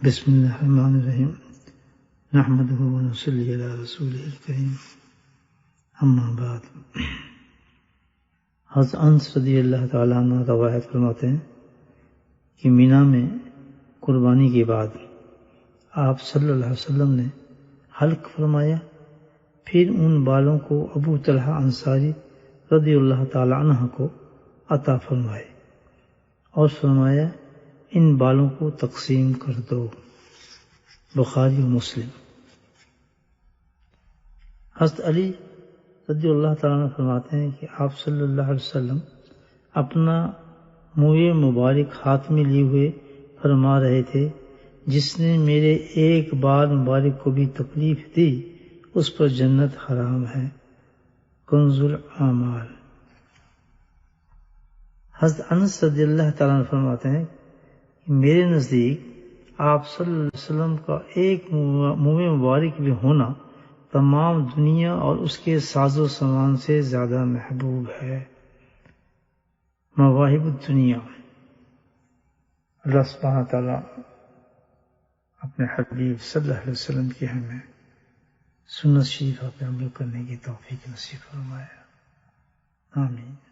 بسم اللہ الرحمن الرحیم نحمدہ ونصلی علی رسولہ الکریم اما بعد۔ حضرت انس رضی اللہ تعالیٰ عنہ روایت فرماتے ہیں کہ مینا میں قربانی کے بعد آپ صلی اللہ علیہ وسلم نے حلق فرمایا، پھر ان بالوں کو ابو طلحہ انصاری رضی اللہ تعالیٰ عنہ کو عطا فرمائے اور فرمایا ان بالوں کو تقسیم کر دو۔ بخاری و مسلم۔ حضرت علی رضی اللہ تعالیٰ عنہ فرماتے ہیں کہ آپ صلی اللہ علیہ وسلم اپنا منہ مبارک ہاتھ میں لیے ہوئے فرما رہے تھے، جس نے میرے ایک بال مبارک کو بھی تکلیف دی اس پر جنت حرام ہے۔ کنز الاعمال۔ حضرت انس رضی اللہ تعالیٰ عنہ فرماتے ہیں کہ میرے نزدیک آپ صلی اللہ علیہ وسلم کا ایک منہ مبارک بھی ہونا تمام دنیا اور اس کے ساز و سامان سے زیادہ محبوب ہے۔ مواہب الدنیا۔ اللہ سبحانہ تعالیٰ اپنے حبیب صلی اللہ علیہ وسلم کی ہمیں سنت شریفہ پہ عمل کرنے کی توفیق نصیب فرمائے۔ آمین۔